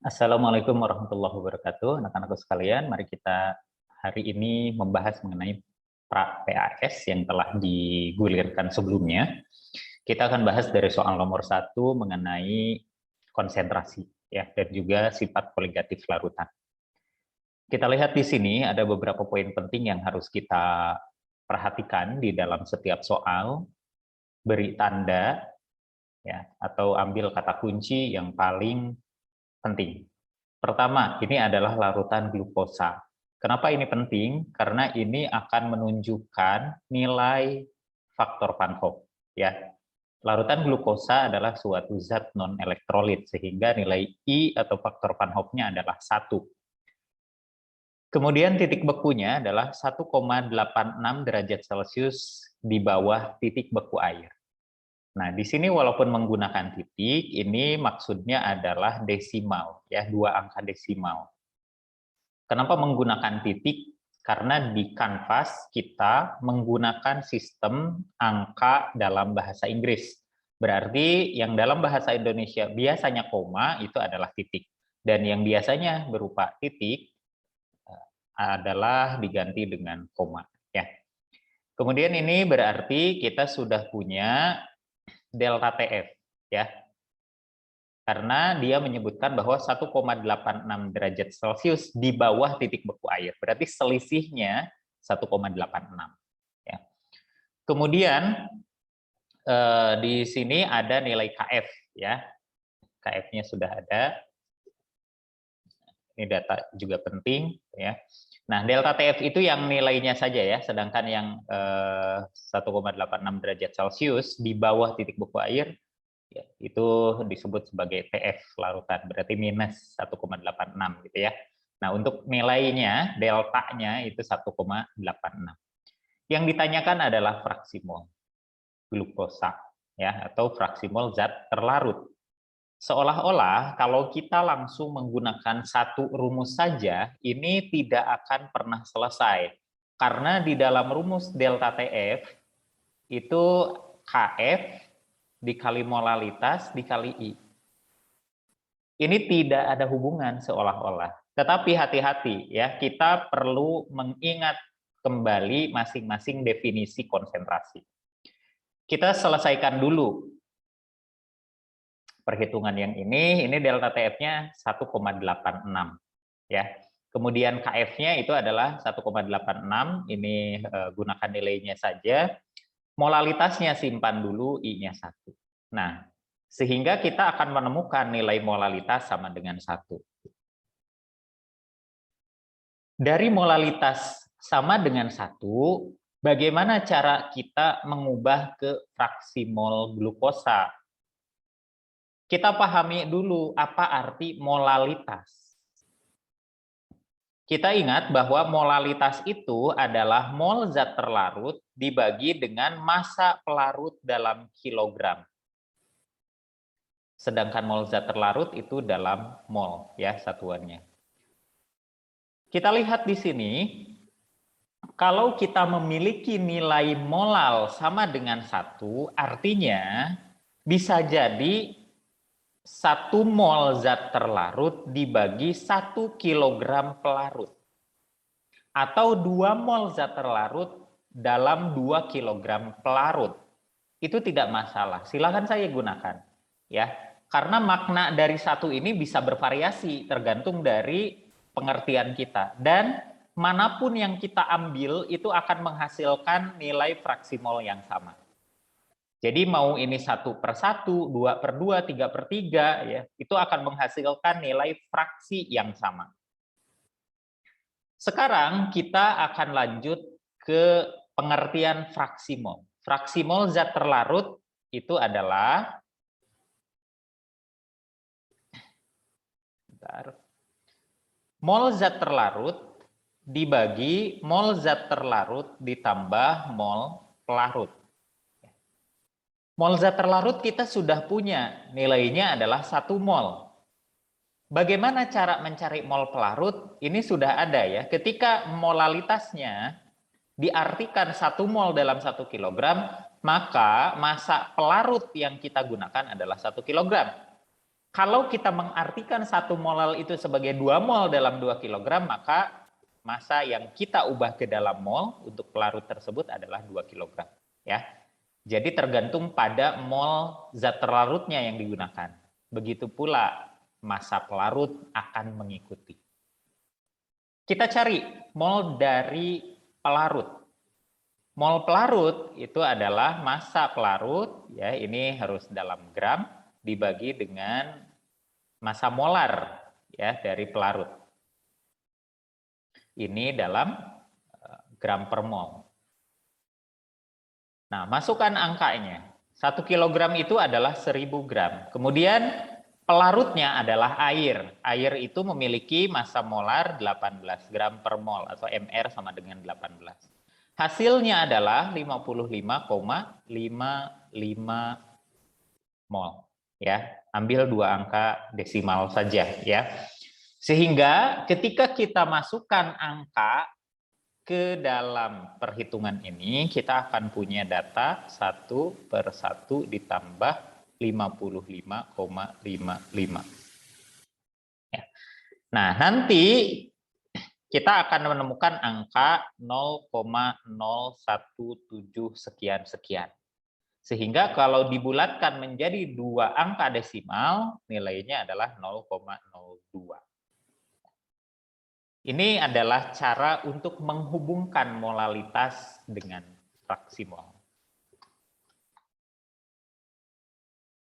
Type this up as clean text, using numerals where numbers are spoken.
Assalamualaikum warahmatullahi wabarakatuh. Anak-anakku sekalian, mari kita hari ini membahas mengenai PAS yang telah digulirkan sebelumnya. Kita akan bahas dari soal nomor 1 mengenai konsentrasi ya, dan juga sifat koligatif larutan. Kita lihat di sini ada beberapa poin penting yang harus kita perhatikan di dalam setiap soal. Beri tanda ya, atau ambil kata kunci yang paling penting. Pertama, ini adalah larutan glukosa. Kenapa ini penting? Karena ini akan menunjukkan nilai faktor Van Hoff. Ya. Larutan glukosa adalah suatu zat non-elektrolit, sehingga nilai I atau faktor Van Hoff-nya adalah 1. Kemudian titik bekunya adalah 1,86 derajat Celcius di bawah titik beku air. Nah, di sini walaupun menggunakan titik, ini maksudnya adalah desimal, ya, 2 angka desimal. Kenapa menggunakan titik? Karena di kanvas kita menggunakan sistem angka dalam bahasa Inggris. Berarti yang dalam bahasa Indonesia biasanya koma itu adalah titik. Dan yang biasanya berupa titik adalah diganti dengan koma. Ya. Kemudian ini berarti kita sudah punya delta TF, ya, karena dia menyebutkan bahwa 1,86 derajat Celcius di bawah titik beku air, berarti selisihnya 1,86. Ya. Kemudian di sini ada nilai KF, ya, KF-nya sudah ada. Ini data juga penting, ya. Nah, delta TF itu yang nilainya saja ya, sedangkan yang 1,86 derajat Celcius di bawah titik beku air ya, itu disebut sebagai TF larutan, berarti minus 1,86 gitu ya. Nah, untuk nilainya, deltanya itu 1,86. Yang ditanyakan adalah fraksi mol glukosa ya, atau fraksi mol zat terlarut. Seolah-olah kalau kita langsung menggunakan satu rumus saja, ini tidak akan pernah selesai. Karena di dalam rumus delta TF, itu KF dikali molalitas dikali I. Ini tidak ada hubungan seolah-olah. Tetapi hati-hati ya, kita perlu mengingat kembali masing-masing definisi konsentrasi. Kita selesaikan dulu perhitungan yang ini delta TF-nya 1,86 ya. Kemudian KF-nya itu adalah 1,86, ini gunakan nilainya saja. Molalitasnya simpan dulu, I-nya 1. Nah, sehingga kita akan menemukan nilai molalitas sama dengan 1. Dari molalitas sama dengan 1, bagaimana cara kita mengubah ke fraksi mol glukosa? Kita pahami dulu apa arti molalitas. Kita ingat bahwa molalitas itu adalah mol zat terlarut dibagi dengan massa pelarut dalam kilogram. Sedangkan mol zat terlarut itu dalam mol ya satuannya. Kita lihat di sini, kalau kita memiliki nilai molal sama dengan 1, artinya bisa jadi 1 mol zat terlarut dibagi 1 kilogram pelarut. Atau 2 mol zat terlarut dalam 2 kilogram pelarut. Itu tidak masalah, silakan saya gunakan. Ya, karena makna dari 1 ini bisa bervariasi tergantung dari pengertian kita. Dan manapun yang kita ambil itu akan menghasilkan nilai fraksi mol yang sama. Jadi mau ini 1/1, 2/2, 3/3 ya, itu akan menghasilkan nilai fraksi yang sama. Sekarang kita akan lanjut ke pengertian fraksi mol. Fraksi mol zat terlarut itu adalah mol zat terlarut dibagi mol zat terlarut ditambah mol pelarut. Mol zat terlarut kita sudah punya, nilainya adalah 1 mol. Bagaimana cara mencari mol pelarut? Ini sudah ada ya, ketika molalitasnya diartikan 1 mol dalam 1 kilogram, maka massa pelarut yang kita gunakan adalah 1 kilogram. Kalau kita mengartikan 1 molal itu sebagai 2 mol dalam 2 kg, maka massa yang kita ubah ke dalam mol untuk pelarut tersebut adalah 2 kg. Ya. Jadi tergantung pada mol zat terlarutnya yang digunakan. Begitu pula massa pelarut akan mengikuti. Kita cari mol dari pelarut. Mol pelarut itu adalah massa pelarut, ya ini harus dalam gram, dibagi dengan massa molar ya dari pelarut. Ini dalam gram per mol. Nah, masukkan angkanya. 1 kilogram itu adalah 1000 gram. Kemudian pelarutnya adalah air. Air itu memiliki massa molar 18 gram per mol atau MR sama dengan 18. Hasilnya adalah 55,55 mol. Ya, ambil 2 angka desimal saja ya. Sehingga ketika kita masukkan angka ke dalam perhitungan ini, kita akan punya data 1/1 ditambah 55,55. Ya. Nah, nanti kita akan menemukan angka 0,017 sekian-sekian. Sehingga kalau dibulatkan menjadi 2 angka desimal, nilainya adalah 0,02. Ini adalah cara untuk menghubungkan molalitas dengan fraksi mol.